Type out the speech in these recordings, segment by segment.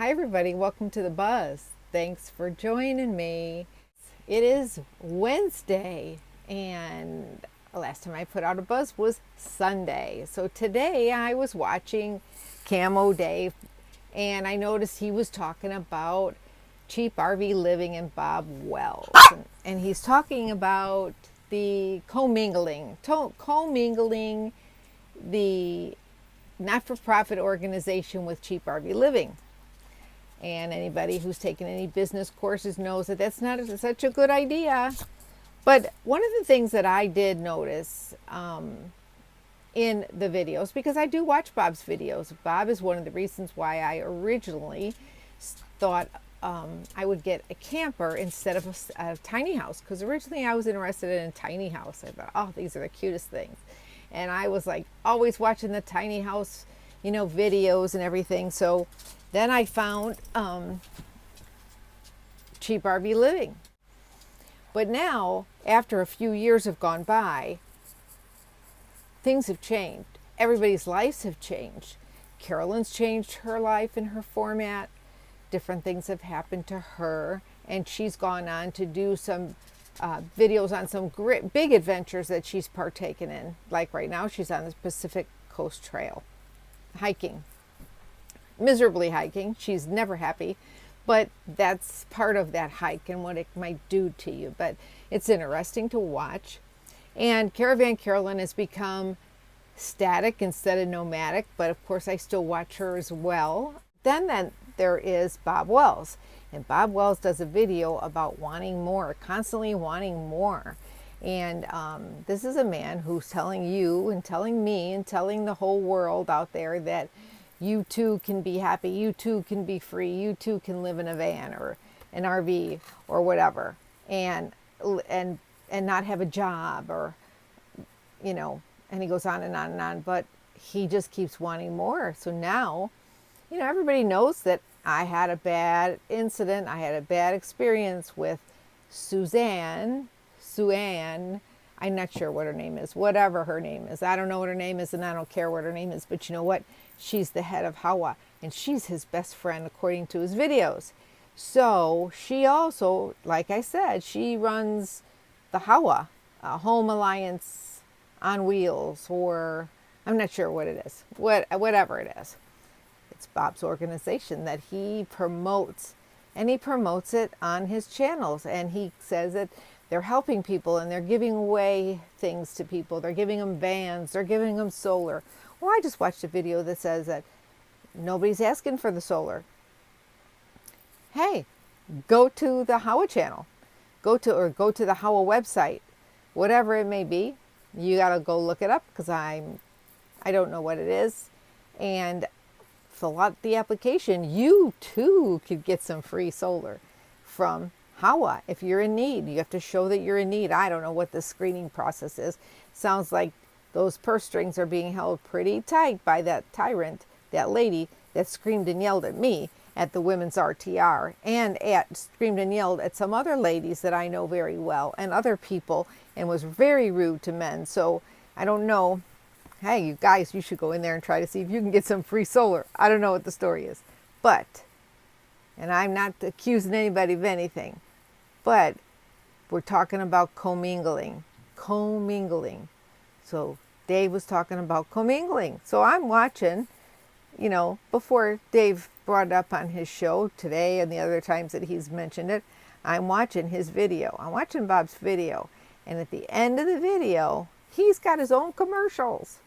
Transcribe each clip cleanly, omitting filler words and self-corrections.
Hi everybody, welcome to the Buzz. Thanks for joining me. It is Wednesday and last time I put out a Buzz was Sunday. So today I was watching Camo Dave and I noticed he was talking about cheap RV living and Bob Wells. And he's talking about the commingling the not-for-profit organization with cheap RV living. And anybody who's taken any business courses knows that that's not such a good idea. But one of the things that I did notice in the videos, because I do watch Bob's videos. Bob is one of the reasons why I originally thought I would get a camper instead of a tiny house. Because originally I was interested in a tiny house. I thought, oh, these are the cutest things. And I was like always watching the tiny house, videos and everything. So then I found cheap RV living. But now, after a few years have gone by, things have changed. Everybody's lives have changed. Carolyn's changed her life and her format. Different things have happened to her. And she's gone on to do some videos on some big adventures that she's partaken in. Like right now, she's on the Pacific Coast Trail, hiking. Miserably hiking. She's never happy, but that's part of that hike and what it might do to you. But it's interesting to watch. And Caravan Carolyn has become static instead of nomadic, but of course I still watch her as well. Then there is Bob Wells. And Bob Wells does a video about wanting more, constantly wanting more. And this is a man who's telling you and telling me and telling the whole world out there that you too can be happy, you too can be free, you too can live in a van or an RV or whatever, and not have a job, or and he goes on and on and on, but he just keeps wanting more. So now, everybody knows that I had a bad incident, I had a bad experience with Suzanne, I'm not sure what her name is, whatever her name is. I don't know what her name is and I don't care what her name is, but you know what? She's the head of HOWA and she's his best friend according to his videos. So she also, like I said, she runs the HOWA, Home Alliance on Wheels, or I'm not sure what it is, whatever it is. It's Bob's organization that he promotes, and he promotes it on his channels, and he says that they're helping people and they're giving away things to people. They're giving them vans, they're giving them solar. Well, I just watched a video that says that nobody's asking for the solar. Hey, go to the HOWA channel, go to the HOWA website, whatever it may be. You got to go look it up because I don't know what it is, and fill out the application. You too could get some free solar from HOWA if you're in need. You have to show that you're in need. I don't know what the screening process is. Sounds like those purse strings are being held pretty tight by that tyrant, that lady that screamed and yelled at me at the women's RTR, and screamed and yelled at some other ladies that I know very well and other people, and was very rude to men. So I don't know. Hey, you guys, you should go in there and try to see if you can get some free solar. I don't know what the story is, but, and I'm not accusing anybody of anything, but we're talking about commingling. So Dave was talking about commingling. So I'm watching, before Dave brought it up on his show today and the other times that he's mentioned it, I'm watching his video. I'm watching Bob's video. And at the end of the video, he's got his own commercials.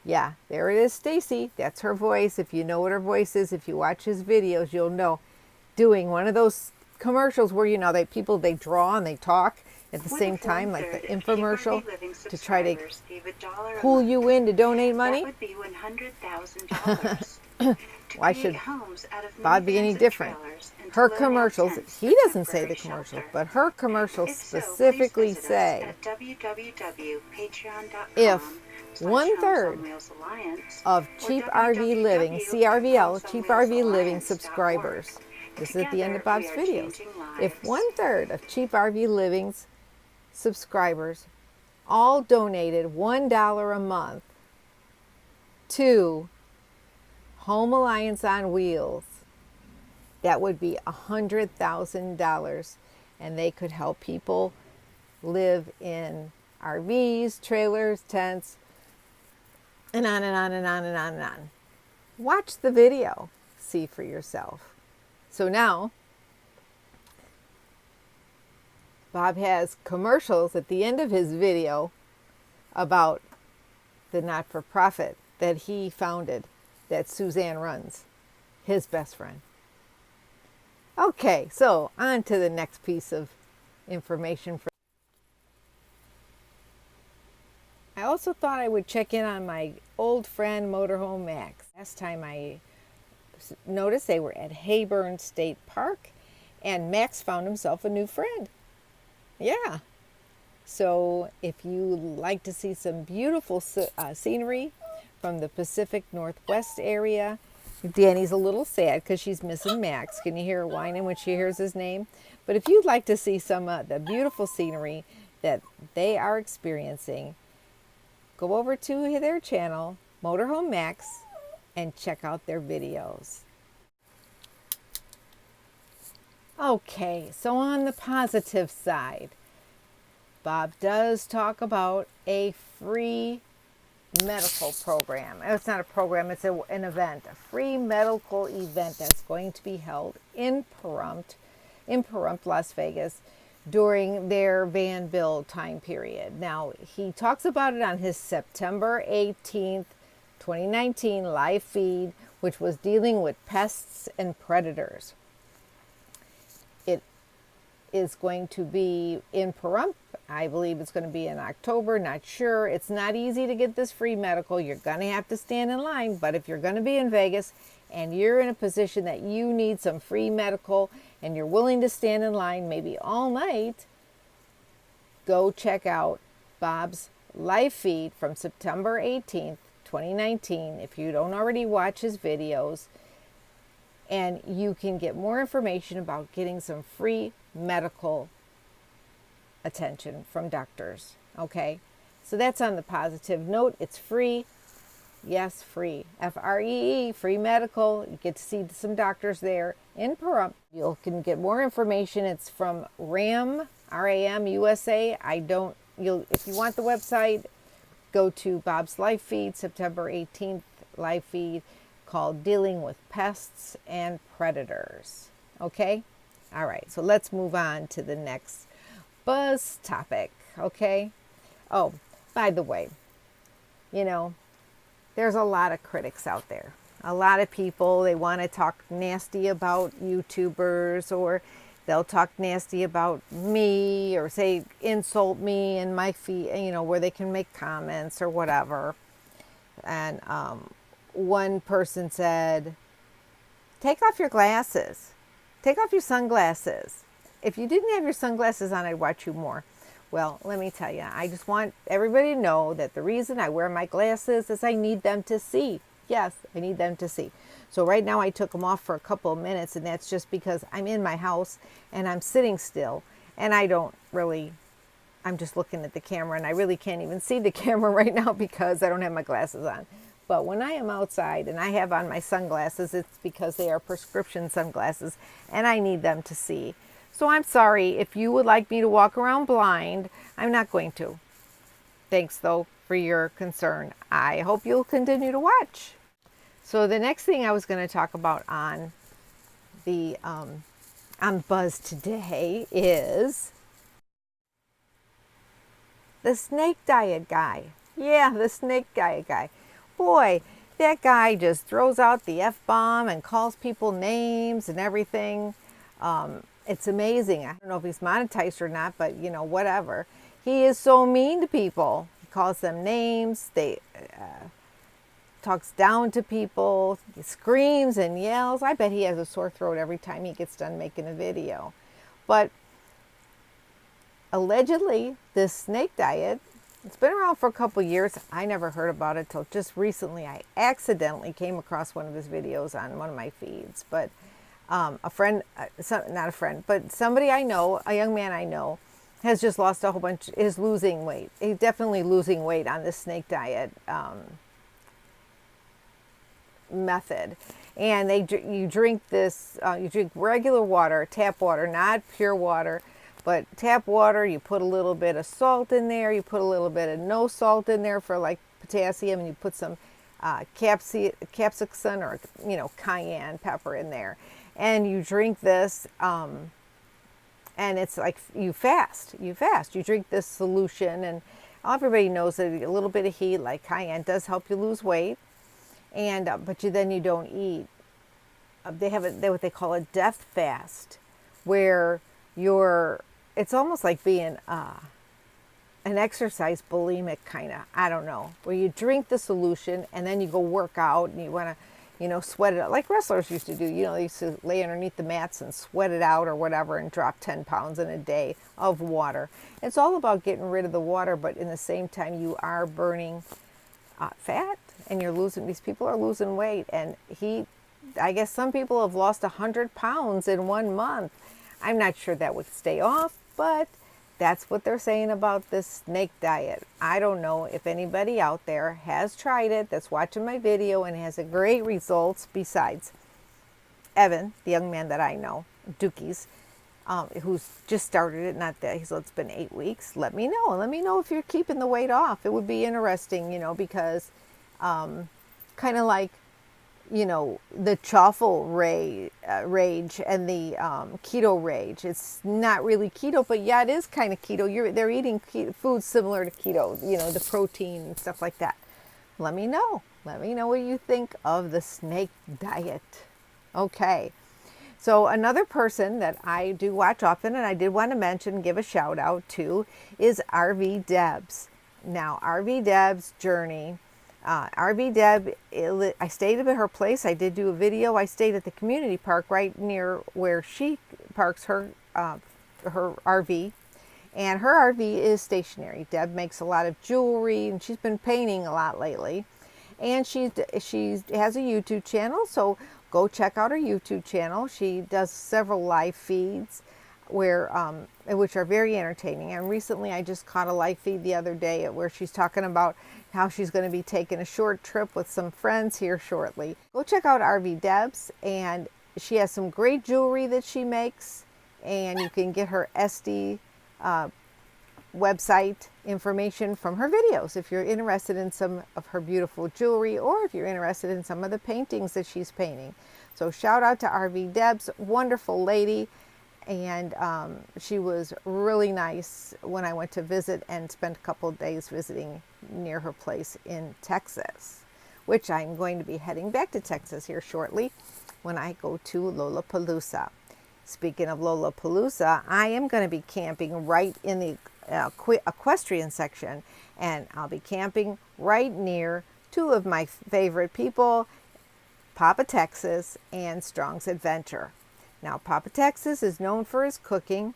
Yeah, there it is, Stacy. That's her voice. If you know what her voice is, if you watch his videos, you'll know. Doing one of those commercials where, they draw and they talk at the same time, like the infomercial, to try to pull you in to donate money. That would be $100,000. Why should Bob be any different? Her commercials, he doesn't say the commercials, but her commercials specifically say if 1/3 of cheap RV living, CRVL, cheap RV living subscribers, this is at the end of Bob's videos, if 1/3 of cheap RV living's subscribers all donated $1 a month to Home Alliance on Wheels, that would be $100,000, and they could help people live in RVs, trailers, tents, and on and on and on and on and on. Watch the video, see for yourself. So now, Bob has commercials at the end of his video about the not-for-profit that he founded, that Suzanne runs, his best friend. Okay, so on to the next piece of information. I also thought I would check in on my old friend Motorhome Max. Last time I noticed they were at Hayburn State Park, and Max found himself a new friend. Yeah. So if you like to see some beautiful scenery from the Pacific Northwest area, Danny's a little sad because she's missing Max. Can you hear her whining when she hears his name? But if you'd like to see some of the beautiful scenery that they are experiencing, go over to their channel, Motorhome Max, and check out their videos. Okay, so on the positive side, Bob does talk about a free medical program. It's not a program, it's an event, a free medical event that's going to be held in Pahrump, Las Vegas, during their van build time period. Now, he talks about it on his September 18th, 2019 live feed, which was dealing with pests and predators. It is going to be in Pahrump. I believe it's going to be in October, not sure. It's not easy to get this free medical. You're going to have to stand in line, but if you're going to be in Vegas and you're in a position that you need some free medical and you're willing to stand in line maybe all night, go check out Bob's live feed from September 18th, 2019, if you don't already watch his videos, and you can get more information about getting some free medical attention from doctors. Okay, so that's on the positive note. It's free. Yes, free. Free, free medical. You get to see some doctors there in Pahrump. You can get more information. It's from RAM, RAM USA. If you want the website, go to Bob's live feed, September 18th live feed, called Dealing with Pests and Predators. Okay? All right, so let's move on to the next buzz topic. Okay? Oh, by the way, there's a lot of critics out there. A lot of people, they want to talk nasty about YouTubers, or they'll talk nasty about me, or say insult me in my feed, where they can make comments or whatever. And one person said, take off your glasses. Take off your sunglasses. If you didn't have your sunglasses on, I'd watch you more. Well, let me tell you, I just want everybody to know that the reason I wear my glasses is I need them to see. Yes, I need them to see. So right now I took them off for a couple of minutes, and that's just because I'm in my house and I'm sitting still, and I'm just looking at the camera, and I really can't even see the camera right now because I don't have my glasses on. But when I am outside and I have on my sunglasses, it's because they are prescription sunglasses and I need them to see. So I'm sorry if you would like me to walk around blind. I'm not going to. Thanks, though, for your concern. I hope you'll continue to watch. So the next thing I was going to talk about on Buzz today is the snake diet guy. Yeah, the snake diet guy. Boy, that guy just throws out the F-bomb and calls people names and everything. It's amazing. I don't know if he's monetized or not, but whatever. He is so mean to people. He calls them names. They talks down to people. He screams and yells. I bet he has a sore throat every time he gets done making a video. But allegedly, this snake diet, it's been around for a couple years. I never heard about it till just recently. I accidentally came across one of his videos on one of my feeds. But a friend, not a friend, but somebody I know, a young man I know, has just lost a whole bunch, is losing weight. He's definitely losing weight on this snake diet method. And you drink this, you drink regular water, tap water, not pure water, but tap water. You put a little bit of salt in there. You put a little bit of no salt in there for like potassium, and you put some capsicum or cayenne pepper in there, and you drink this. And it's like you fast. You drink this solution, and everybody knows that a little bit of heat, like cayenne, does help you lose weight. And but then you don't eat. They have what they call a death fast, where it's almost like being an exercise bulimic kind of, I don't know, where you drink the solution and then you go work out and you want to, sweat it out like wrestlers used to do. They used to lay underneath the mats and sweat it out or whatever and drop 10 pounds in a day of water. It's all about getting rid of the water, but in the same time you are burning fat, and these people are losing weight. And I guess some people have lost 100 pounds in 1 month. I'm not sure that would stay off, but that's what they're saying about this snake diet. I don't know if anybody out there has tried it that's watching my video and has a great results besides Evan, the young man that I know, Dookies, who's just started it. Not that it's been 8 weeks. Let me know. Let me know if you're keeping the weight off. It would be interesting, because kind of like, the truffle rage and the keto rage. It's not really keto, but yeah, it is kind of keto. They're eating food similar to keto, the protein and stuff like that. Let me know. Let me know what you think of the snake diet. Okay. So another person that I do watch often, and I did want to mention, give a shout out to, is RV Debs. Now, RV Debs' journey. RV Deb, I stayed at her place. I did do a video. I stayed at the community park right near where she parks her RV. And her RV is stationary. Deb makes a lot of jewelry, and she's been painting a lot lately. And she has a YouTube channel, so go check out her YouTube channel. She does several live feeds which are very entertaining. And recently I just caught a live feed the other day where she's talking about how she's going to be taking a short trip with some friends here shortly. Go check out RV Debs, and she has some great jewelry that she makes, and you can get her SD website information from her videos if you're interested in some of her beautiful jewelry, or if you're interested in some of the paintings that she's painting. So shout out to RV Debs, wonderful lady. And she was really nice when I went to visit and spent a couple of days visiting near her place in Texas, which I'm going to be heading back to Texas here shortly when I go to Lollapalooza. Speaking of Lollapalooza, I am going to be camping right in the equestrian section, and I'll be camping right near two of my favorite people, Papa Texas and Strong's Adventure. Now, Papa Texas is known for his cooking,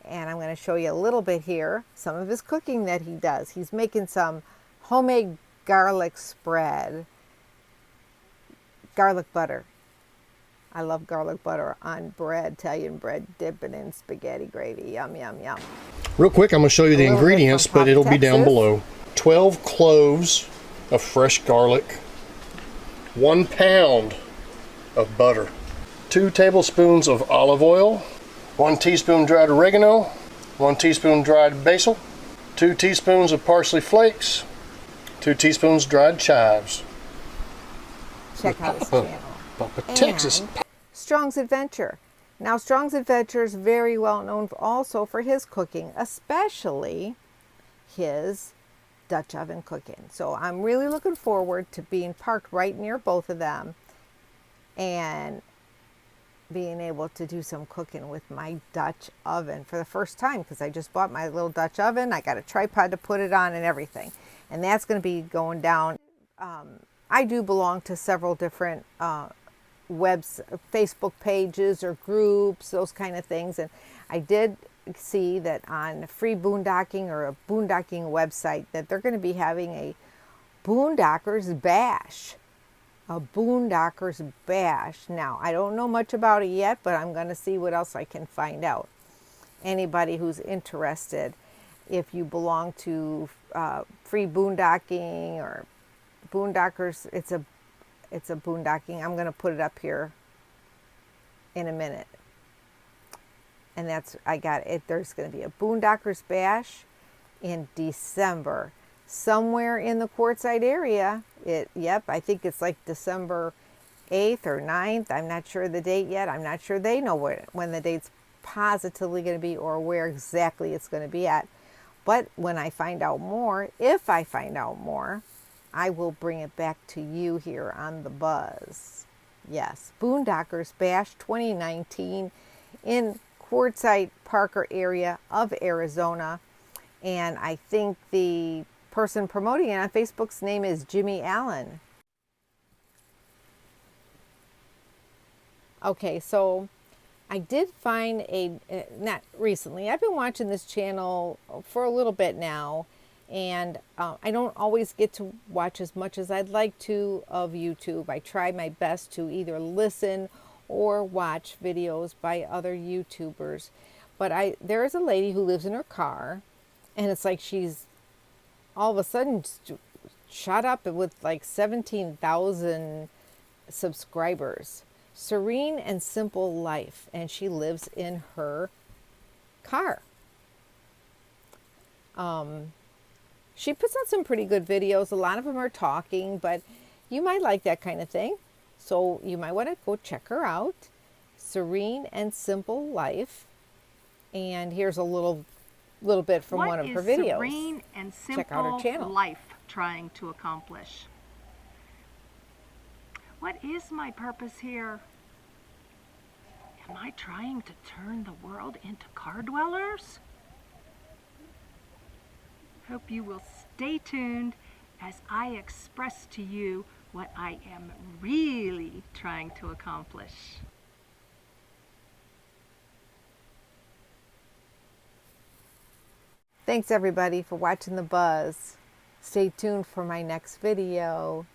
and I'm going to show you a little bit here, some of his cooking that he does. He's making some homemade garlic spread, garlic butter. I love garlic butter on bread, Italian bread, dipping in spaghetti gravy. Yum, yum, yum. Real quick, I'm going to show you the ingredients, but it'll be down below. 12 cloves of fresh garlic, 1 pound of butter, 2 tablespoons of olive oil, 1 teaspoon dried oregano, 1 teaspoon dried basil, 2 teaspoons of parsley flakes, 2 teaspoons dried chives. Check out his channel. Papa Texas. Strong's Adventure. Now, Strong's Adventure is very well known also for his cooking, especially his Dutch oven cooking. So I'm really looking forward to being parked right near both of them and being able to do some cooking with my Dutch oven for the first time, because I just bought my little Dutch oven. I got a tripod to put it on and everything, and that's going to be going down. I do belong to several different Facebook pages or groups, those kind of things, and I did see that on Free Boondocking or a boondocking website that they're going to be having a Boondockers bash. A Boondockers bash. Now, I don't know much about it yet, but I'm going to see what else I can find out. Anybody who's interested, if you belong to Free Boondocking or Boondockers, it's it's a boondocking. I'm going to put it up here in a minute. And that's, I got it. There's going to be a Boondockers bash in December, somewhere in the Quartzsite area. Yep, I think it's like December 8th or 9th. I'm not sure the date yet. I'm not sure they know when the date's positively going to be or where exactly it's going to be at. But when I find out more, if I find out more, I will bring it back to you here on The Buzz. Yes, Boondockers Bash 2019 in Quartzsite Parker area of Arizona. And I think the person promoting it on Facebook's name is Jimmy Allen. Okay, so I did find not recently, I've been watching this channel for a little bit now, and I don't always get to watch as much as I'd like to of YouTube. I try my best to either listen or watch videos by other YouTubers. But there is a lady who lives in her car, and it's like she's all of a sudden shot up with like 17,000 subscribers. Serene and Simple Life, and she lives in her car. She puts out some pretty good videos. A lot of them are talking, but you might like that kind of thing. So you might want to go check her out. Serene and Simple Life. And here's a little bit from one of her videos. What is Serene and Check out her channel. Simple Life trying to accomplish? What is my purpose here? Am I trying to turn the world into car dwellers? Hope you will stay tuned as I express to you what I am really trying to accomplish. Thanks everybody for watching The Buzz. Stay tuned for my next video.